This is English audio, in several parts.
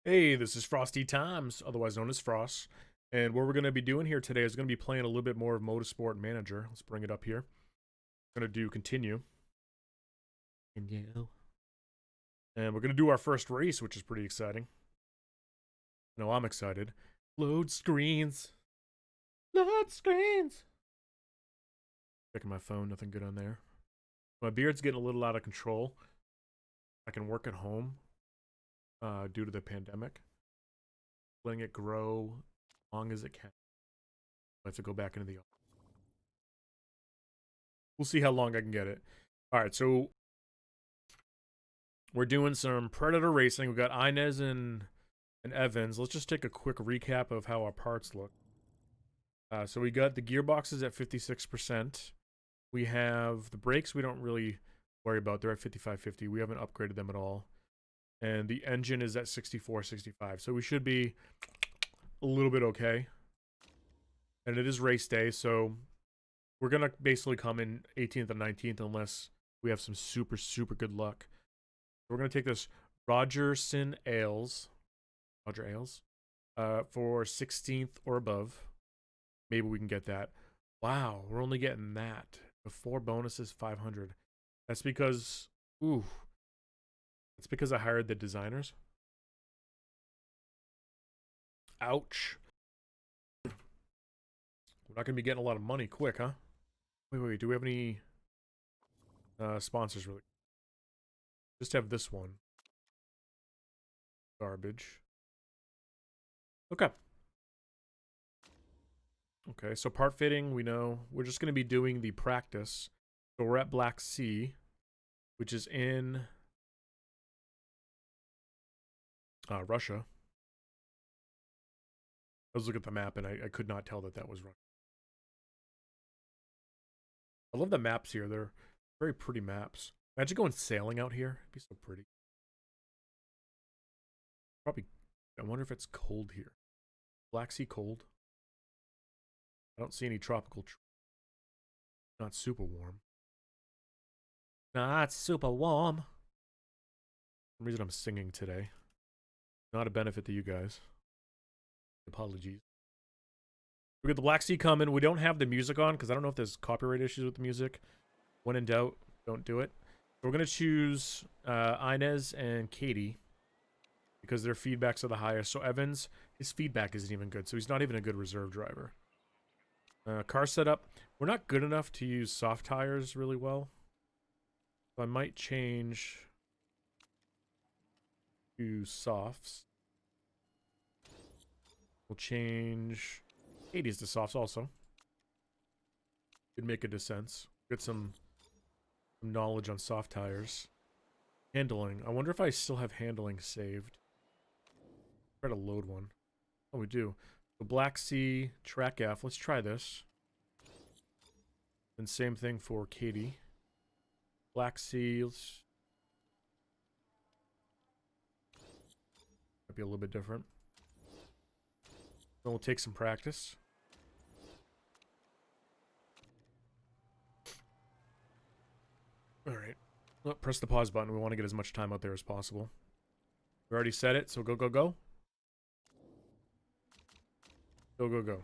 Hey, this is Frosty Times, otherwise known as Frost. And what we're going to be doing here today is going to be playing a little bit more of Motorsport Manager. Let's bring it up here. We're going to do continue. Continue. And we're going to do our first race, which is pretty exciting. No, I'm excited. Load screens. Load screens. Checking my phone, nothing good on there. My beard's getting a little out of control. I can work at home due to the pandemic. Letting it grow as long as it can. I have to go back into the office. We'll see how long I can get it. All right, so we're doing some Predator racing. We've got Inez and Evans. Let's just take a quick recap of how our parts look. So we got the gearboxes at 56%. We have the brakes we don't really worry about. They're at 55-50. We haven't upgraded them at all. And the engine is at 64-65. So we should be a little bit okay. And it is race day, so we're going to basically come in 18th and 19th unless we have some super, super good luck. We're going to take this Roger Ailes, for 16th or above. Maybe we can get that. Wow, we're only getting that. Before bonuses, 500. That's because, it's because I hired the designers. Ouch. We're not going to be getting a lot of money quick, huh? Wait. Do we have any sponsors, really? Just have this one. Garbage. Okay. Okay, so part fitting, we know. We're just going to be doing the practice. So we're at Black Sea, which is in Russia. I was looking at the map and I could not tell that that was Russia. I love the maps here. They're very pretty maps. Imagine going sailing out here. It'd be so pretty. Probably, I wonder if it's cold here. Black Sea cold. I don't see any tropical. Not super warm. Not super warm. For some reason I'm singing today. Not a benefit to you guys. Apologies. We got the Black Sea coming. We don't have the music on because I don't know if there's copyright issues with the music. When in doubt, don't do it. We're going to choose Inez and Katie because their feedbacks are the highest. So Evans, his feedback isn't even good. So he's not even a good reserve driver. Car setup. We're not good enough to use soft tires really well. So I might change to softs. We'll change Katie's to softs also. Could make a descent. Get some knowledge on soft tires. Handling. I wonder if I still have handling saved. Try to load one. Oh, we do. So Black Sea, Track F. Let's try this. And same thing for Katie. Black Sea. Might be a little bit different. Then we'll take some practice. Alright. Oh, press the pause button. We want to get as much time out there as possible. We already set it, so go, go, go. Go, go, go.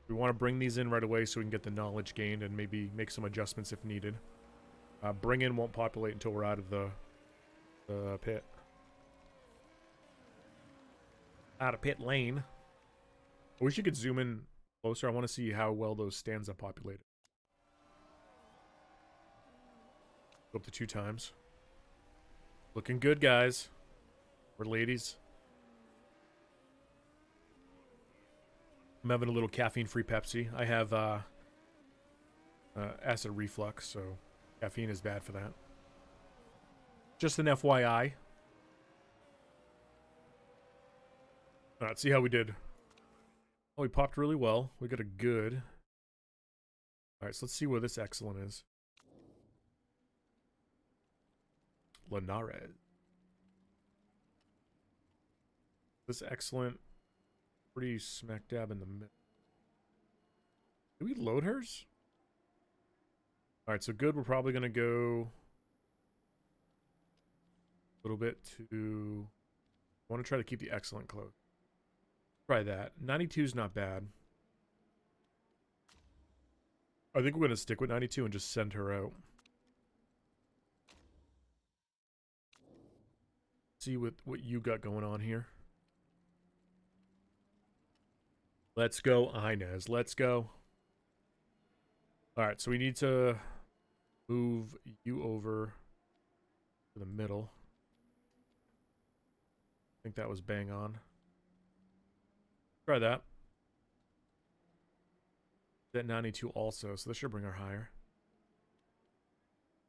We want to bring these in right away so we can get the knowledge gained and maybe make some adjustments if needed. Bring in won't populate until we're out of the pit. Out of pit lane. I wish you could zoom in closer. I want to see how well those stands are populated. Go up to 2 times. Looking good, guys. Or ladies. I'm having a little caffeine-free Pepsi. I have acid reflux, so caffeine is bad for that. Just an FYI. Alright, see how we did. Oh, we popped really well. We got a good. Alright, so let's see where this excellent is. Linares. This excellent. Pretty smack dab in the middle. Did we load hers? Alright, so good. We're probably going to go a little bit to I want to try to keep the excellent close. Try that. 92 is not bad. I think we're going to stick with 92 and just send her out. See what you got going on here. Let's go, Inez. Let's go. All right, so we need to move you over to the middle. I think that was bang on. Try that. At 92 also, so this should bring her higher.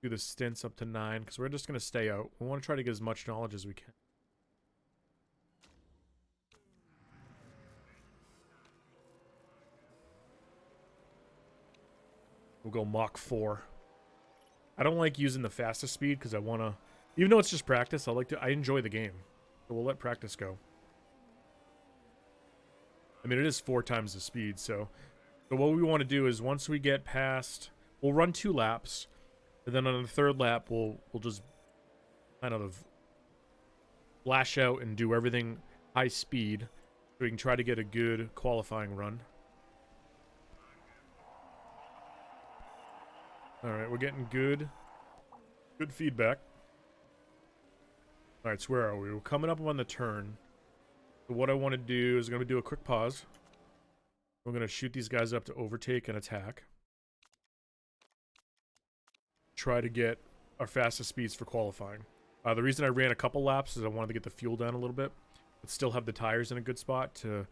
Do the stints up to 9, because we're just going to stay out. We want to try to get as much knowledge as we can. We'll go Mach 4. I don't like using the fastest speed, because I want to... Even though it's just practice, I enjoy the game. So we'll let practice go. I mean, it is 4 times the speed, so what we want to do is once we get past... We'll run 2 laps, and then on the 3rd lap, we'll just kind of flash out and do everything high speed, so we can try to get a good qualifying run. Alright, we're getting good feedback. Alright, so where are we? We're coming up on the turn. So what I want to do is I'm going to do a quick pause. We're going to shoot these guys up to overtake and attack. Try to get our fastest speeds for qualifying. The reason I ran a couple laps is I wanted to get the fuel down a little bit, but still have the tires in a good spot to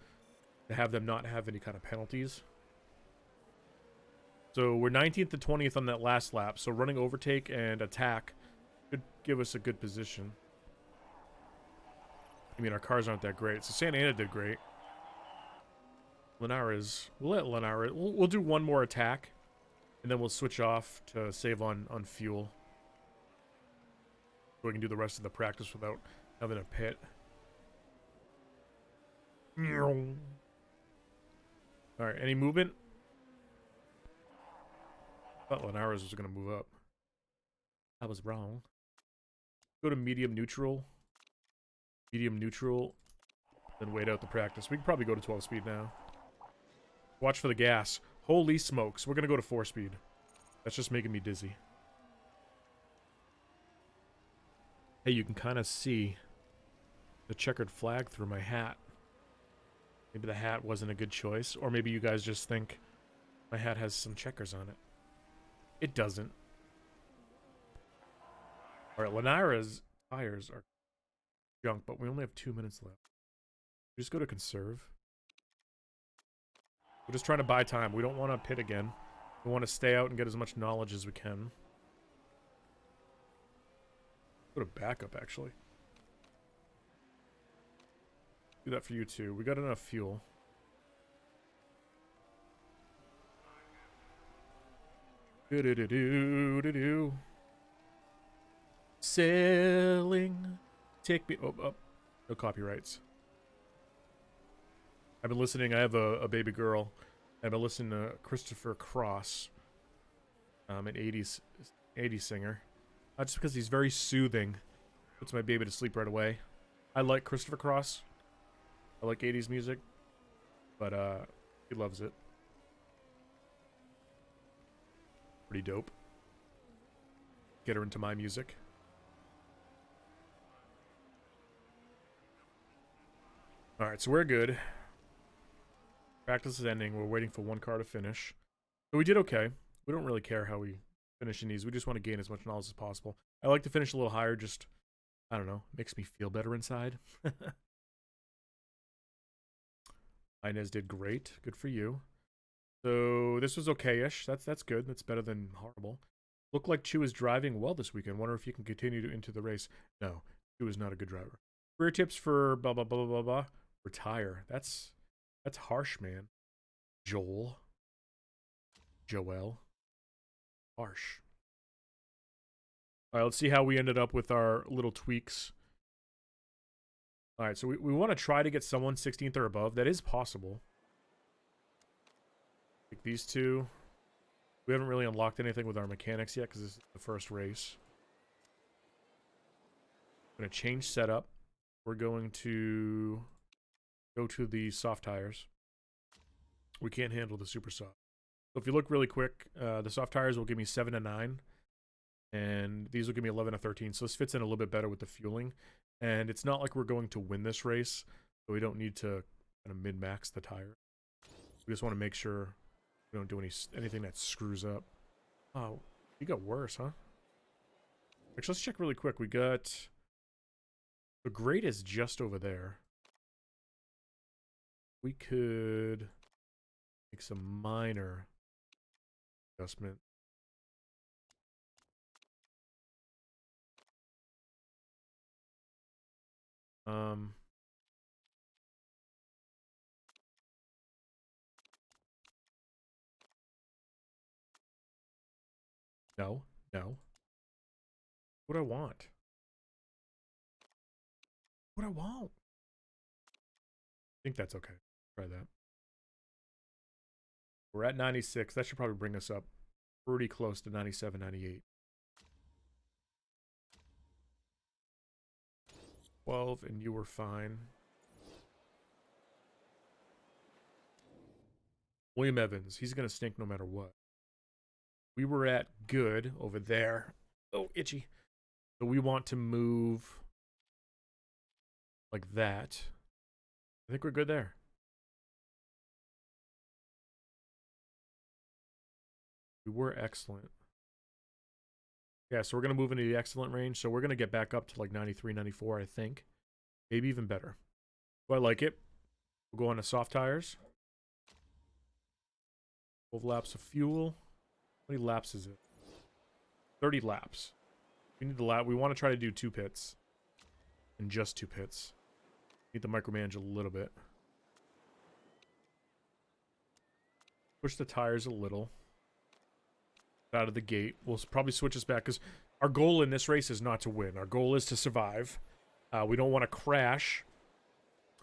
have them not have any kind of penalties. So we're 19th to 20th on that last lap, so running overtake and attack should give us a good position. I mean, our cars aren't that great. So Santa Ana did great. Linares, we'll let Linares, we'll do one more attack, and then we'll switch off to save on fuel. So we can do the rest of the practice without having a pit. Alright, any movement? I thought Linares was going to move up. I was wrong. Go to medium neutral. Medium neutral. Then wait out the practice. We can probably go to 12 speed now. Watch for the gas. Holy smokes. We're going to go to 4 speed. That's just making me dizzy. Hey, you can kind of see the checkered flag through my hat. Maybe the hat wasn't a good choice. Or maybe you guys just think my hat has some checkers on it. It doesn't. Alright, Linares tires are junk, but we only have 2 minutes left. We just go to conserve. We're just trying to buy time. We don't want to pit again. We want to stay out and get as much knowledge as we can. Go to backup, actually. Do that for you too. We got enough fuel. Do-do-do-do-do-do. Sailing. Take me... Oh, no copyrights. I've been listening. I have a baby girl. I've been listening to Christopher Cross. An 80s singer. Just because he's very soothing. Puts my baby to sleep right away. I like Christopher Cross. I like 80s music. But, he loves it. Pretty dope. Get her into my music. Alright, so we're good. Practice is ending. We're waiting for one car to finish. So we did okay. We don't really care how we finish in these. We just want to gain as much knowledge as possible. I like to finish a little higher, just, I don't know, makes me feel better inside. Inez did great. Good for you. So this was okay-ish. That's good. That's better than horrible. Look like Chu is driving well this weekend. Wonder if he can continue into the race. No, Chu is not a good driver. Career tips for blah blah blah blah blah. Retire. That's harsh, man. Joel. Harsh. All right, let's see how we ended up with our little tweaks. All right, so we want to try to get someone 16th or above. That is possible. Like these two. We haven't really unlocked anything with our mechanics yet because this is the first race. I'm going to change setup. we're going to go to the soft tires. We can't handle the super soft. So if you look really quick, the soft tires will give me 7 to 9. And these will give me 11 to 13. So this fits in a little bit better with the fueling. And it's not like we're going to win this race. So we don't need to kind of min-max the tire. We just want to make sure we don't do anything that screws up. Oh, you got worse, huh? Actually, let's check really quick. We got... The grate is just over there. We could make some minor adjustment. No, no. What do I want? What I want? I think that's okay. Try that. We're at 96. That should probably bring us up pretty close to 97, 98. 12, and you were fine. William Evans, he's going to stink no matter what. We were at good over there. Oh, itchy. So we want to move like that. I think we're good there. We were excellent. Yeah, so we're going to move into the excellent range. So we're going to get back up to like 93, 94, I think. Maybe even better. Well, I like it. We'll go on to soft tires. 12 laps of fuel. How many laps is it? 30 laps. We need the lap. We want to try to do 2 pits. And just 2 pits. Need to micromanage a little bit. Push the tires a little. Out of the gate. We'll probably switch us back because our goal in this race is not to win. Our goal is to survive. We don't want to crash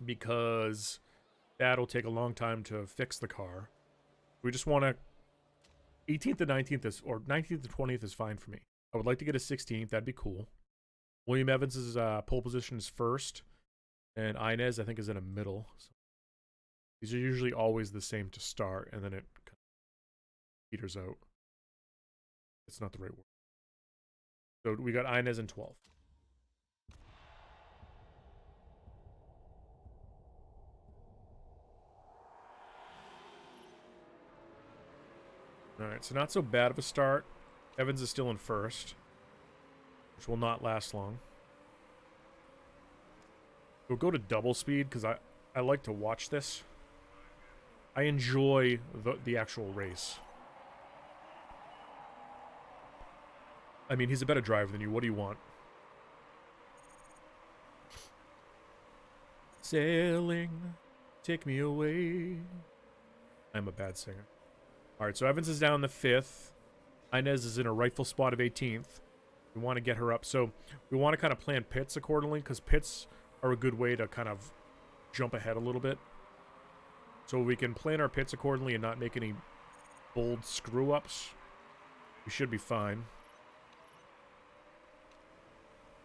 because that'll take a long time to fix the car. We just want to 18th to 19th is, or 19th to 20th is fine for me. I would like to get a 16th. That'd be cool. William Evans's pole position is first, and Inez I think is in a middle. So these are usually always the same to start, and then it kind of peters out. It's not the right word. So we got Inez in 12th. Alright, so not so bad of a start. Evans is still in first, which will not last long. We'll go to double speed because I like to watch this. I enjoy the actual race. I mean, he's a better driver than you. What do you want? Sailing, take me away. I'm a bad singer. Alright, so Evans is down the 5th. Inez is in a rightful spot of 18th. We want to get her up. So we want to kind of plan pits accordingly because pits are a good way to kind of jump ahead a little bit. So we can plan our pits accordingly and not make any bold screw-ups. We should be fine.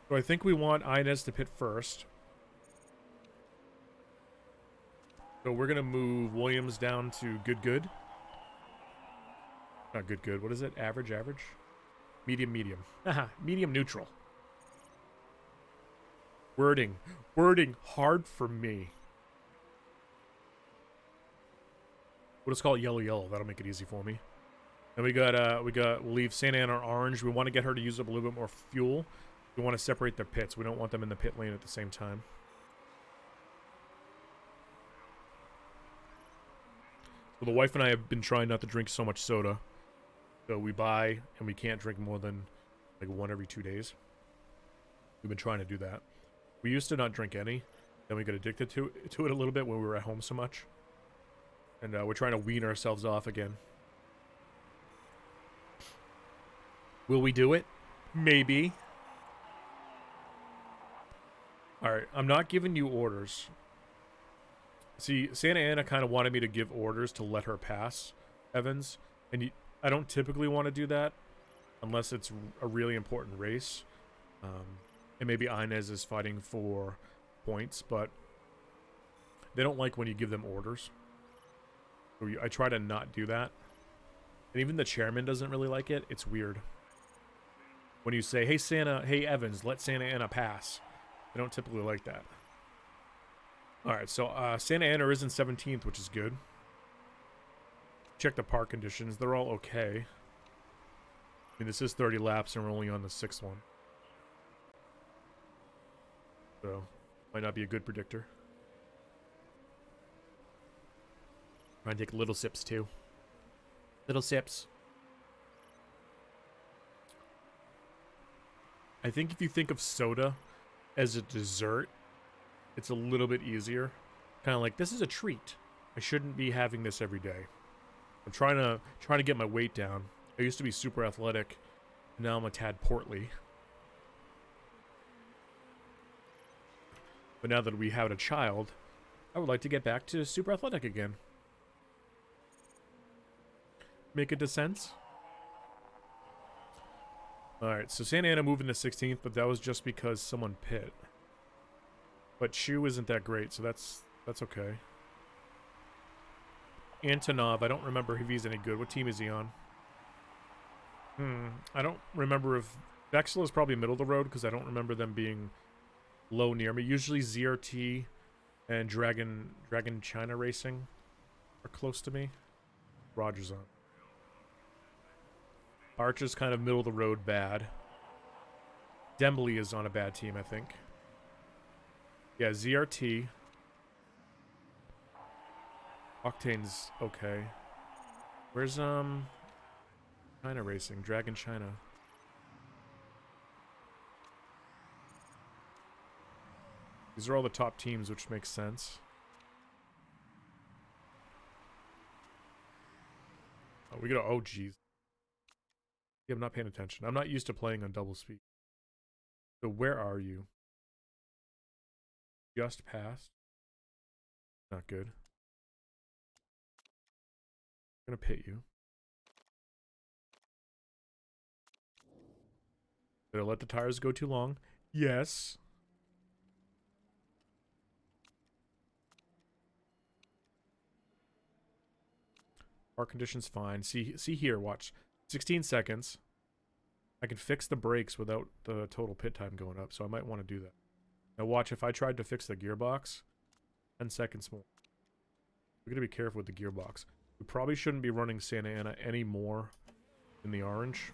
So I think we want Inez to pit first. So we're going to move Williams down to good. Not good. What is it? Average? Medium. Haha, medium neutral. Wording hard for me. We'll just call it yellow. That'll make it easy for me. And we'll leave Santa Ana orange. We want to get her to use up a little bit more fuel. We want to separate their pits. We don't want them in the pit lane at the same time. So the wife and I have been trying not to drink so much soda. So we buy, and we can't drink more than like 1 every 2 days. We've been trying to do that. We used to not drink any. Then we got addicted to it a little bit when we were at home so much. And we're trying to wean ourselves off again. Will we do it? Maybe. Alright, I'm not giving you orders. See, Santa Ana kind of wanted me to give orders to let her pass Evans. And I don't typically want to do that unless it's a really important race. And maybe Inez is fighting for points, but they don't like when you give them orders. So I try to not do that. And even the chairman doesn't really like it. It's weird. When you say, hey Evans, let Santa Ana pass. They don't typically like that. Alright, so Santa Ana is in 17th, which is good. Check the park conditions. They're all okay. I mean, this is 30 laps, and we're only on the 6th one. So, might not be a good predictor. Try and take little sips, too. Little sips. I think if you think of soda as a dessert, it's a little bit easier. Kind of like, this is a treat. I shouldn't be having this every day. I'm trying to get my weight down. I used to be super athletic, and now I'm a tad portly. But now that we have a child, I would like to get back to super athletic again. Make it sense? Alright, so Santa Ana moving to 16th, but that was just because someone pit. But Chu isn't that great, so that's okay. Antonov, I don't remember if he's any good. What team is he on? I don't remember if... Vexel is probably middle of the road, because I don't remember them being low near me. Usually ZRT and Dragon China Racing are close to me. Rogers on. Archer's kind of middle of the road bad. Dembly is on a bad team, I think. Yeah, ZRT. Octane's okay. Where's China Racing? Dragon China. These are all the top teams, which makes sense. Oh, we go. Oh, jeez. Yeah, I'm not paying attention. I'm not used to playing on double speed. So where are you? Just passed. Not good. I'm gonna pit you. Did I let the tires go too long? Yes. Park conditions fine. See here, watch. 16 seconds. I can fix the brakes without the total pit time going up, so I might want to do that. Now watch, if I tried to fix the gearbox, 10 seconds more. We're going to be careful with the gearbox. We probably shouldn't be running Santa Ana anymore in the orange.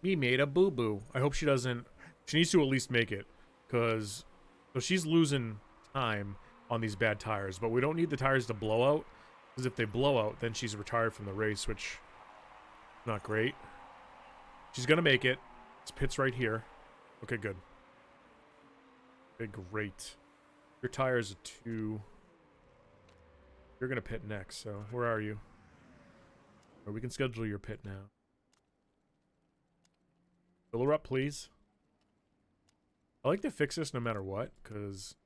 Me made a boo-boo. I hope she doesn't... She needs to at least make it, because... So she's losing time on these bad tires, but we don't need the tires to blow out, because if they blow out, then she's retired from the race, which is not great. She's going to make it. This pit's right here. Okay, good. Okay, great. Your tires are 2. You're going to pit next, so where are you? Or we can schedule your pit now. Fill her up, please. I like to fix this no matter what, because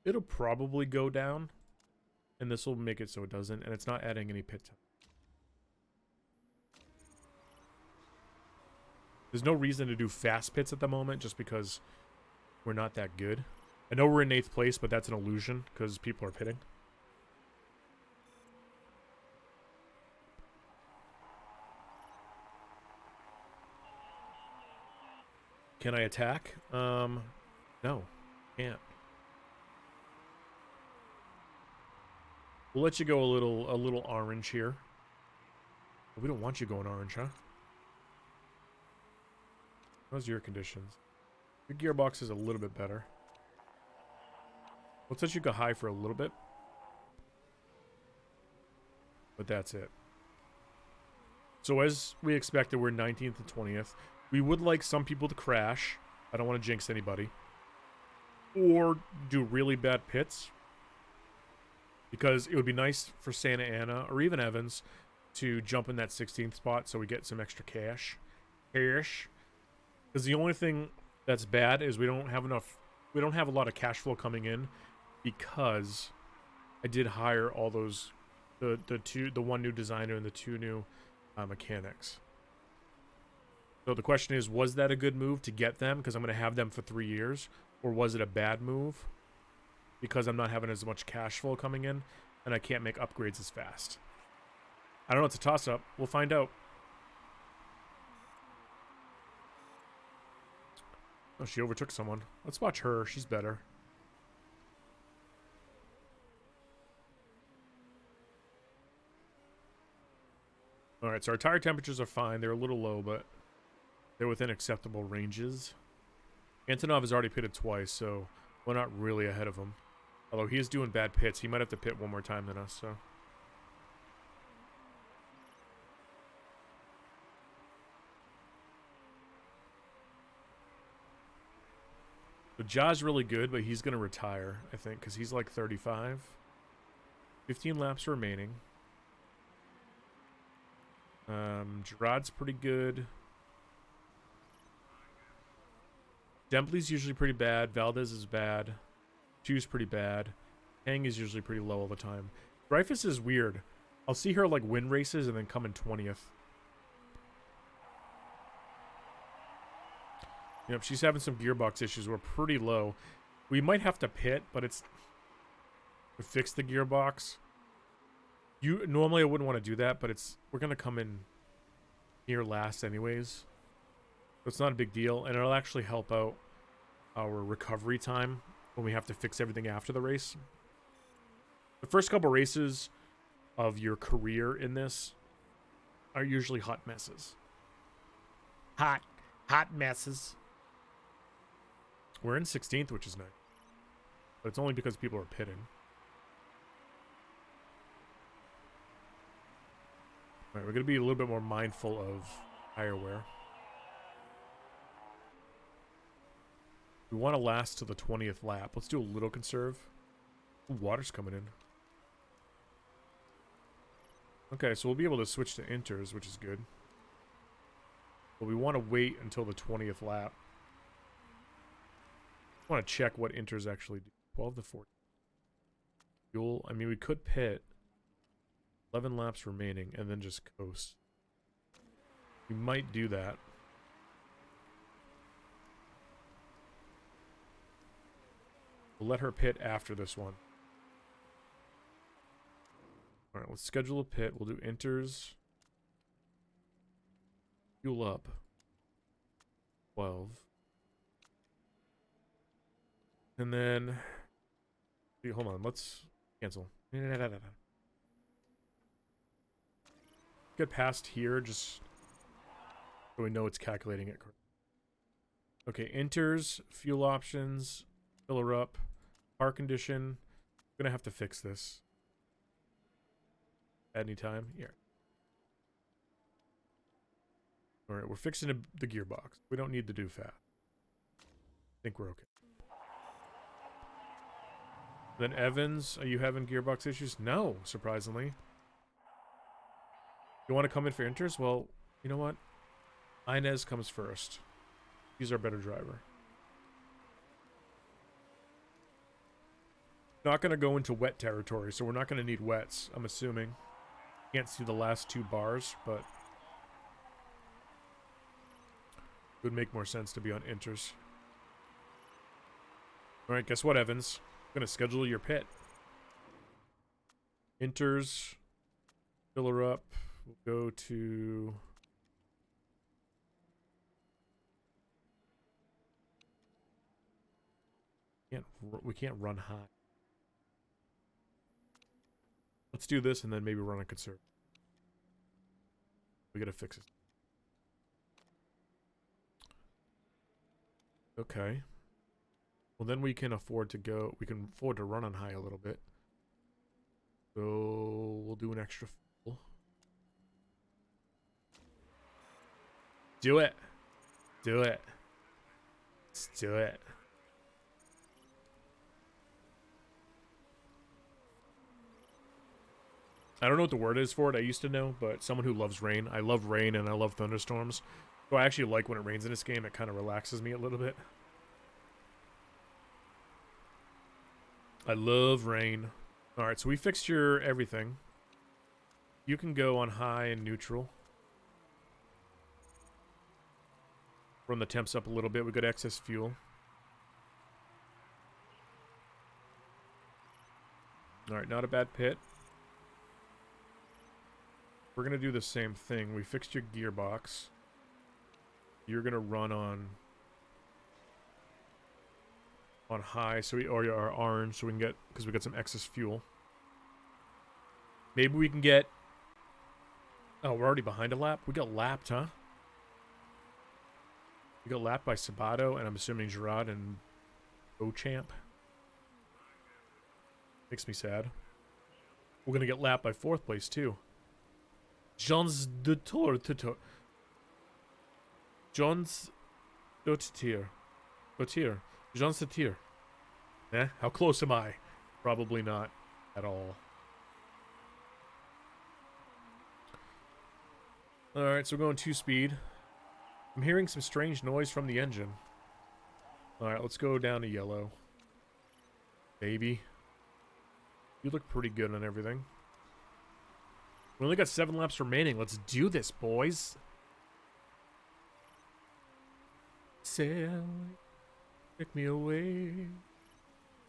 it'll probably go down, and this will make it so it doesn't, and it's not adding any pit time. There's no reason to do fast pits at the moment, just because we're not that good. I know we're in 8th place, but that's an illusion, because people are pitting. Can I attack? No, can't. We'll let you go a little orange here. But we don't want you going orange, huh? How's your conditions? Your gearbox is a little bit better. Let's let you go high for a little bit. But that's it. So as we expected, we're 19th and 20th. We would like some people to crash. I don't want to jinx anybody. Or do really bad pits. Because it would be nice for Santa Ana, or even Evans, to jump in that 16th spot so we get some extra cash. Because the only thing that's bad is we don't have a lot of cash flow coming in, because I did hire all those, the one new designer and the 2 new mechanics. So the question is, was that a good move to get them? Because I'm going to have them for 3 years. Or was it a bad move? Because I'm not having as much cash flow coming in. And I can't make upgrades as fast. I don't know. It's a toss-up. We'll find out. Oh, she overtook someone. Let's watch her. She's better. Alright, so our tire temperatures are fine. They're a little low, but they're within acceptable ranges. Antonov has already pitted twice, so we're not really ahead of him. Although he is doing bad pits. He might have to pit one more time than us, so... So Ja's really good, but he's going to retire, I think, because he's like 35. 15 laps remaining. Gerard's pretty good. Dempsey's usually pretty bad. Valdez is bad. Chu's pretty bad. Hang is usually pretty low all the time. Dreyfus is weird. I'll see her like win races and then come in 20th. Yep, she's having some gearbox issues. We're pretty low. We might have to pit, but it's to fix the gearbox. Normally I wouldn't want to do that, but we're gonna come in near last anyways. So it's not a big deal, and it'll actually help out our recovery time when we have to fix everything after the race. The first couple races of your career in this are usually hot messes. Hot messes. We're in 16th, which is nice. But it's only because people are pitting. Alright, we're going to be a little bit more mindful of tire wear. We want to last to the 20th lap. Let's do a little conserve. Ooh, water's coming in. Okay, so we'll be able to switch to inters, which is good. But we want to wait until the 20th lap. I want to check what inters actually do. 12 to 14. Fuel. I mean, we could pit. 11 laps remaining and then just coast. We might do that. We'll let her pit after this one. Alright, let's schedule a pit. We'll do inters. Fuel up. 12. And then... hold on, let's cancel. Get past here, just so we know it's calculating it correctly. Okay, inters, fuel options, filler up, car condition. I'm gonna have to fix this. At any time? Here. Alright, we're fixing the gearbox. We don't need to do fast. I think we're okay. Then Evans, are you having gearbox issues? No, surprisingly. You want to come in for inters? Well, you know what? Inez comes first. He's our better driver. Not going to go into wet territory, so we're not going to need wets, I'm assuming. Can't see the last 2 bars, but it would make more sense to be on inters. Alright, guess what, Evans? I'm going to schedule your pit. Inters. Filler up. We'll go to... we can't run high. Let's do this and then maybe run a conserve. We gotta fix it. Okay. Well, then we can afford to go... we can afford to run on high a little bit. So we'll do an extra full. Do it. Do it. Let's do it. I don't know what the word is for it. I used to know, but someone who loves rain. I love rain and I love thunderstorms. So I actually like when it rains in this game. It kind of relaxes me a little bit. I love rain. Alright, so we fixed your everything. You can go on high and neutral. Run the temps up a little bit. We got excess fuel. Alright, not a bad pit. We're going to do the same thing. We fixed your gearbox. You're going to run on high, so we, or our orange, so we can get, because we got some excess fuel. Maybe we can get, oh, we're already behind a lap? We got lapped, huh? We got lapped by Sabato, and I'm assuming Gerard and Beauchamp. Makes me sad. We're going to get lapped by 4th place, too. Jean's de Tour. Jean's Dotier. Dotier. Jean's Dotier. Eh? How close am I? Probably not at all. Alright, so we're going 2-speed. I'm hearing some strange noise from the engine. Alright, let's go down to yellow. Baby. You look pretty good on everything. We only got 7 laps remaining. Let's do this, boys. Sail, take me away.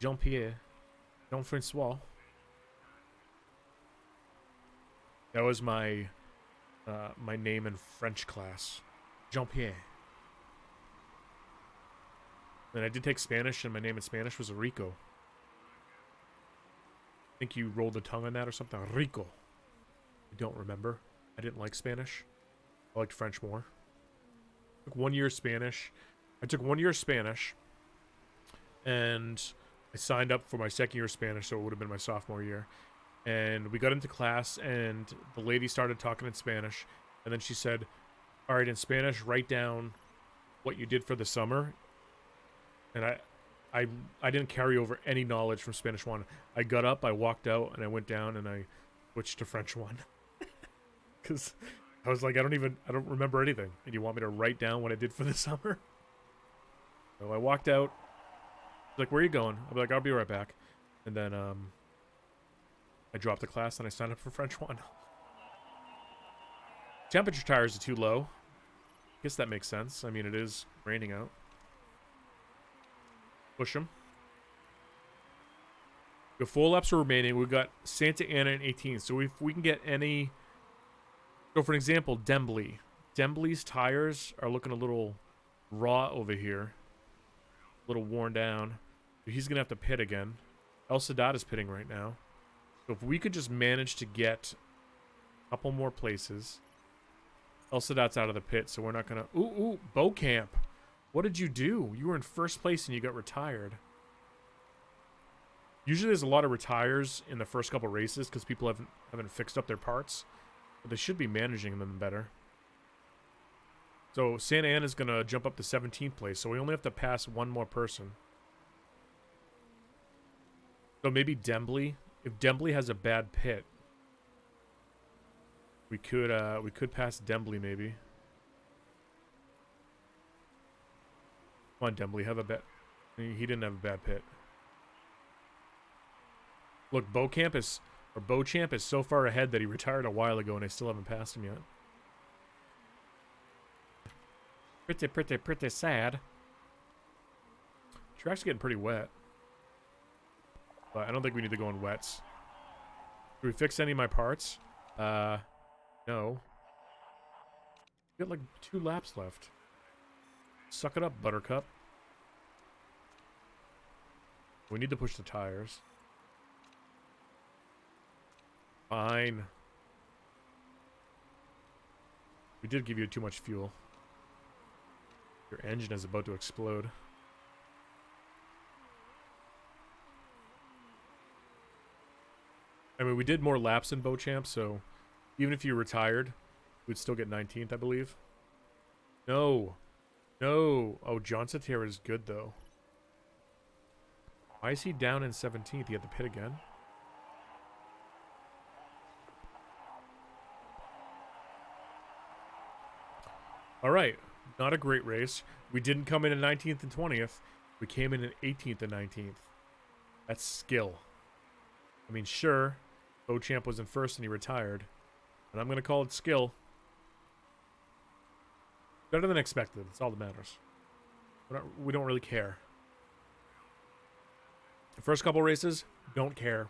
Jean-Pierre. Jean-Francois. That was my my name in French class. Jean-Pierre. And I did take Spanish, and my name in Spanish was Rico. I think you rolled the tongue on that or something. Rico. I don't remember. I didn't like Spanish. I liked French more. I took 1 year Spanish. I took 1 year Spanish. And I signed up for my 2nd year Spanish, so it would have been my sophomore year. And we got into class, and the lady started talking in Spanish. And then she said, all right, in Spanish, write down what you did for the summer. And I didn't carry over any knowledge from Spanish 1. I got up, I walked out, and I went down, and I switched to French 1. Because I was like, I don't remember anything. And you want me to write down what I did for the summer? So I walked out. Like, where are you going? I'll be like, I'll be right back. And then I dropped the class and I signed up for French 1. Temperature tires are too low. Guess that makes sense. I mean, it is raining out. Push them. The 4 laps are remaining. We've got Santa Ana in 18th. So if we can get any... So for an example, Dembly. Dembly's tires are looking a little raw over here. A little worn down. He's going to have to pit again. El Sadat is pitting right now. So if we could just manage to get a couple more places. El Sadat's out of the pit, so we're not going to... Ooh, Beauchamp. What did you do? You were in 1st place and you got retired. Usually there's a lot of retires in the first couple races because people haven't fixed up their parts. But they should be managing them better. So Santa Ana's going to jump up to 17th place, so we only have to pass 1 more person. So maybe Dembly. If Dembly has a bad pit, we could pass Dembly maybe. Come on, Dembly, have a bet. He didn't have a bad pit. Look, Beauchamp is so far ahead that he retired a while ago, and I still haven't passed him yet. Pretty sad. Track's getting pretty wet. But I don't think we need to go in wets. Did we fix any of my parts? No. We got like 2 laps left. Suck it up, Buttercup. We need to push the tires. Fine. We did give you too much fuel. Your engine is about to explode. I mean, we did more laps than Beauchamp, so even if you retired, we'd still get 19th, I believe. No. No. Oh, John Satira is good, though. Why is he down in 17th? He had to pit again? All right. Not a great race. We didn't come in at 19th and 20th. We came in at 18th and 19th. That's skill. I mean, sure, Beauchamp was in 1st and he retired. And I'm going to call it skill. Better than expected. That's all that matters. We don't really care. The first couple races, don't care.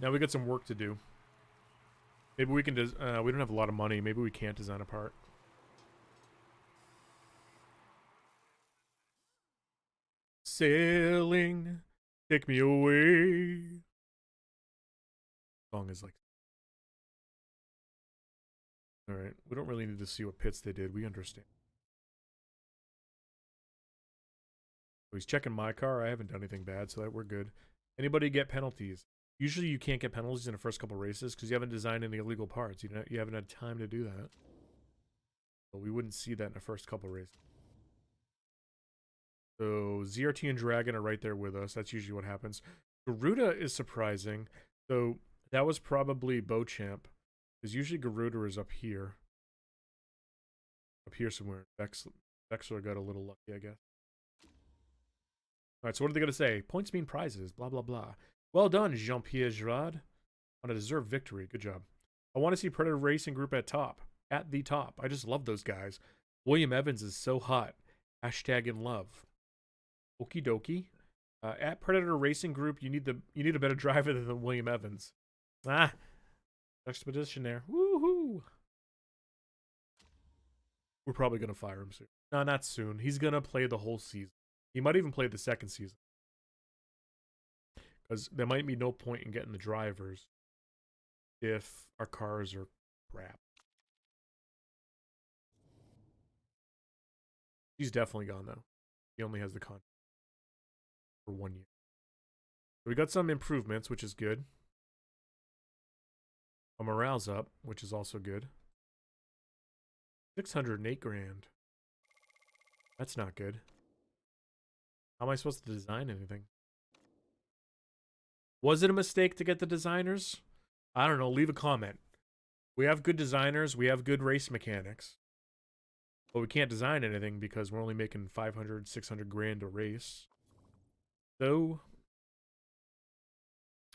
Now we got some work to do. Maybe we can. We don't have a lot of money. Maybe we can't design a part. Sailing, take me away. Song is like. All right, we don't really need to see what pits they did. We understand. So he's checking my car. I haven't done anything bad, so that we're good. Anybody get penalties? Usually you can't get penalties in the first couple races because you haven't designed any illegal parts. You haven't had time to do that. But we wouldn't see that in the first couple races. So ZRT and Dragon are right there with us. That's usually what happens. Garuda is surprising. So that was probably Beauchamp. Because usually Garuda is up here. Up here somewhere. Vexler got a little lucky, I guess. Alright, so what are they going to say? Points mean prizes. Blah, blah, blah. Well done, Jean-Pierre Girard. On a deserved victory. Good job. I want to see Predator Racing Group at top. At the top. I just love those guys. William Evans is so hot. Hashtag in love. Okie dokie. At Predator Racing Group, you need a better driver than William Evans. Expedition there. Woohoo! We're probably gonna fire him soon. No, not soon. He's gonna play the whole season. He might even play the second season. Because there might be no point in getting the drivers if our cars are crap. He's definitely gone though. He only has the contract for 1 year. So we got some improvements, which is good. Our morale's up, which is also good. 608 grand. That's not good. How am I supposed to design anything? Was it a mistake to get the designers? I don't know. Leave a comment. We have good designers. We have good race mechanics. But we can't design anything because we're only making 500, 600 grand a race. So,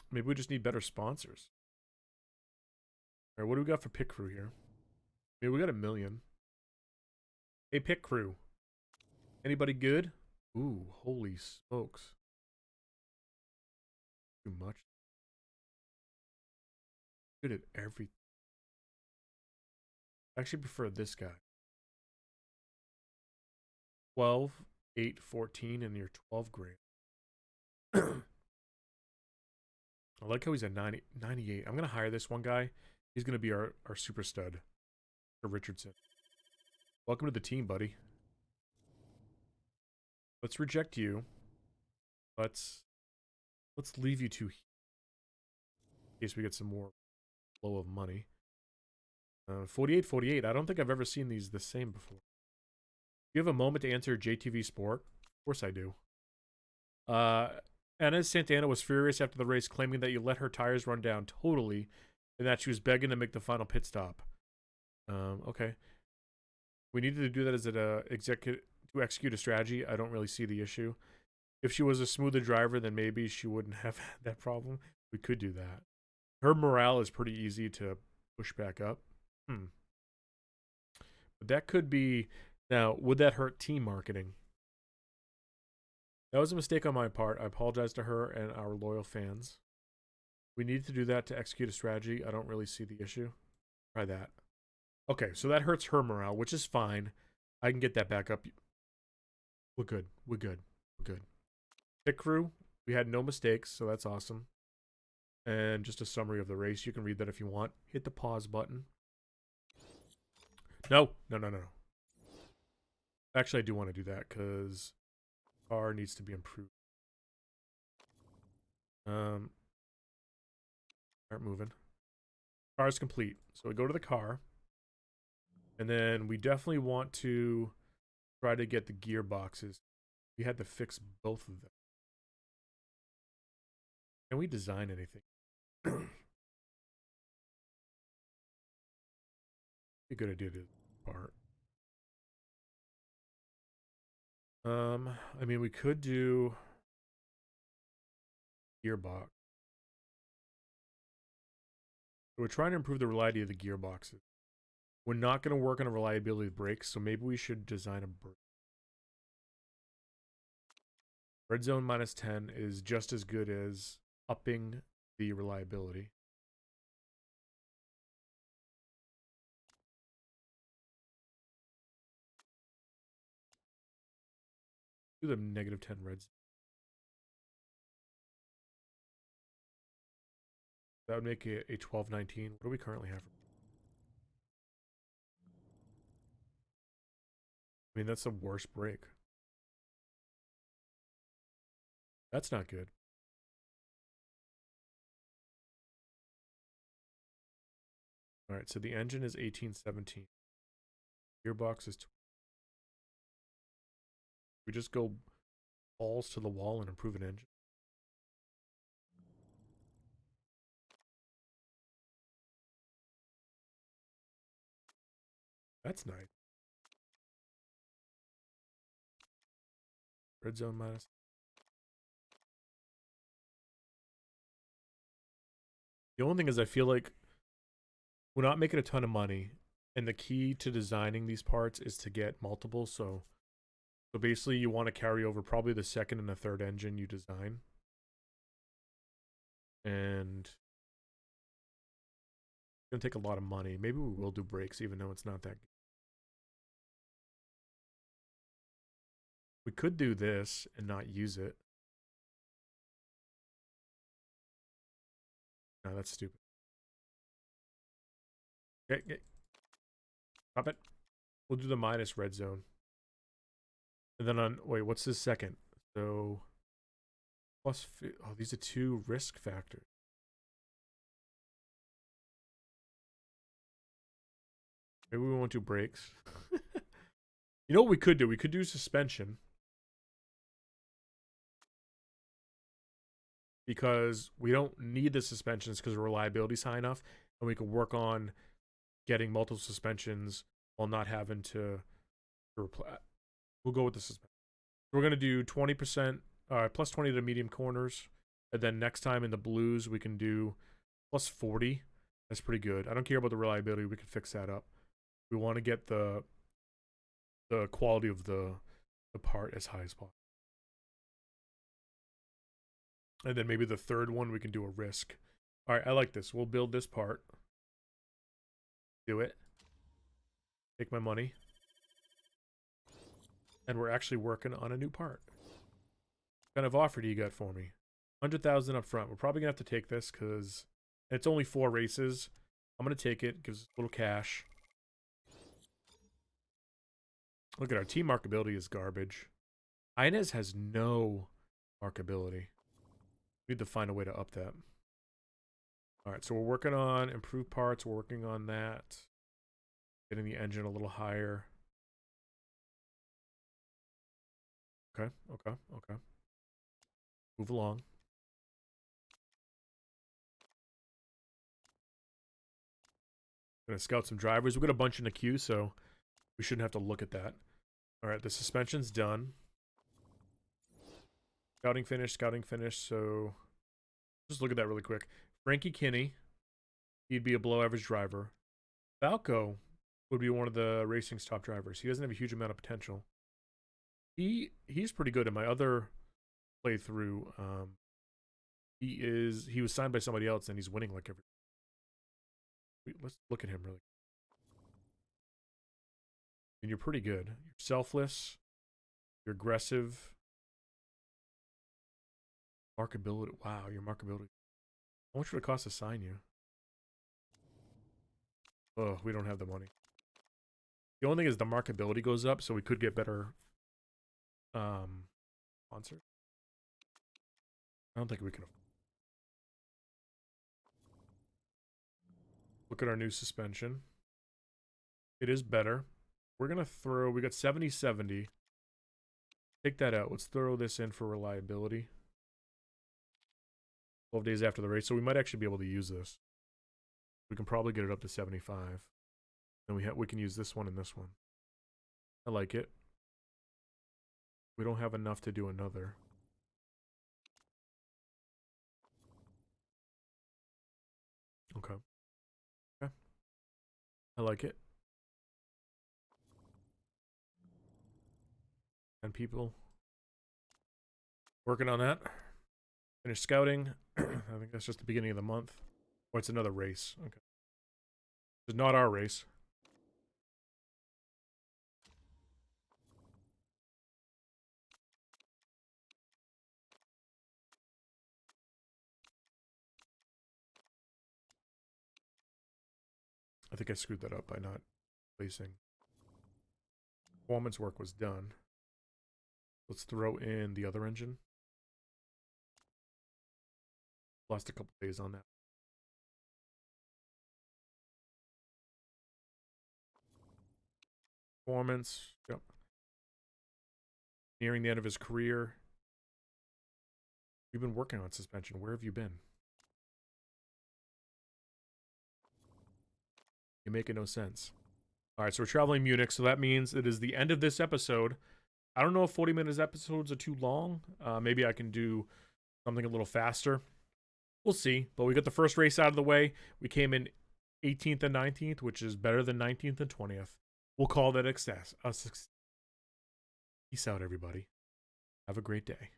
maybe we just need better sponsors. All right, what do we got for pit crew here? Maybe we got 1 million. Hey, pit crew. Anybody good? Ooh, holy smokes. Too much. Good at everything. I actually prefer this guy. 12, 8, 14, and you're 12 grand. I like how he's at 90, 98. I'm going to hire this one guy. He's going to be our super stud. For Richardson. Welcome to the team, buddy. Let's reject you. Let's leave you two in case we get some more flow of money. 48, 48. I don't think I've ever seen these the same before. Do you have a moment to answer JTV Sport? Of course I do. Anna Santana was furious after the race, claiming that you let her tires run down totally, and that she was begging to make the final pit stop. Okay. We needed to do that as an executive to execute a strategy. I don't really see the issue. If she was a smoother driver, then maybe she wouldn't have that problem. We could do that. Her morale is pretty easy to push back up. But that could be... Now, would that hurt team marketing? That was a mistake on my part. I apologize to her and our loyal fans. We need to do that to execute a strategy. I don't really see the issue. Try that. Okay, so that hurts her morale, which is fine. I can get that back up. We're good. We're good. We're good. Pit crew, we had no mistakes, so that's awesome. And just a summary of the race. You can read that if you want. Hit the pause button. No. Actually, I do want to do that because car needs to be improved. Start moving. Car is complete. So we go to the car. And then we definitely want to try to get the gearboxes. We had to fix both of them. Can we design anything? Be a good idea to part. I mean, we could do gearbox. So we're trying to improve the reliability of the gearboxes. We're not going to work on a reliability of brakes, so maybe we should design a brake. Red zone minus 10 is just as good as upping the reliability. Do the negative 10 red zone. That would make it a 1219. What do we currently have? I mean, that's the worst break. That's not good. All right, so the engine is 1817. Gearbox is 20. We just go balls to the wall and improve an engine. That's nice. Red zone minus. The only thing is, I feel like we're not making a ton of money, and the key to designing these parts is to get multiple. So basically, you want to carry over probably the second and the third engine you design, and it's gonna take a lot of money. Maybe we will do brakes, even though it's not that good. We could do this and not use it. No, that's stupid. Okay. Stop it. We'll do the minus red zone. And then on, wait, what's this second? So, plus, oh, these are two risk factors. Maybe we won't do brakes. You know what we could do? We could do suspension. Because we don't need the suspensions because the reliability's high enough. And we can work on getting multiple suspensions while not having to replace. We'll go with the suspension. We're going to do 20%, plus 20 to medium corners. And then next time in the blues, we can do plus 40. That's pretty good. I don't care about the reliability. We can fix that up. We want to get the quality of the part as high as possible. And then maybe the third one, we can do a risk. All right, I like this. We'll build this part. Do it. Take my money. And we're actually working on a new part. What kind of offer do you got for me? 100,000 up front. We're probably going to have to take this because it's only 4 races. I'm going to take it. Gives us a little cash. Look at our team markability is garbage. Inez has no markability. We need to find a way to up that. All right, so we're working on improved parts. We're working on that. Getting the engine a little higher. Okay. Move along. Gonna scout some drivers. We've got a bunch in the queue, so we shouldn't have to look at that. All right, the suspension's done. Scouting finished. So just look at that really quick. Frankie Kinney, he'd be a below average driver. Falco would be one of the racing's top drivers. He doesn't have a huge amount of potential. He's pretty good. In my other playthrough, he was signed by somebody else and he's winning like every. Let's look at him really. And you're pretty good. You're selfless. You're aggressive. Markability. Wow, your markability. How much would it cost to sign you? Oh, we don't have the money. The only thing is the markability goes up, so we could get better sponsor. I don't think we can. Look at our new suspension. It is better. We're going to throw, we got 70-70. Take that out. Let's throw this in for reliability. 12 days after the race, so we might actually be able to use this. We can probably get it up to 75. Then we can use this one and this one. I like it. We don't have enough to do another. Okay. I like it. 10 people working on that. Finish scouting. I think that's just the beginning of the month. Or it's another race. Okay. It's not our race. I think I screwed that up by not placing. Performance work was done. Let's throw in the other engine. Lost a couple days on that. Performance. Yep. Nearing the end of his career. You've been working on suspension. Where have you been? You're making no sense. All right, so we're traveling Munich, so that means it is the end of this episode. I don't know if 40-minute episodes are too long. Maybe I can do something a little faster. We'll see. But we got the first race out of the way. We came in 18th and 19th, which is better than 19th and 20th. We'll call that a success. Peace out, everybody. Have a great day.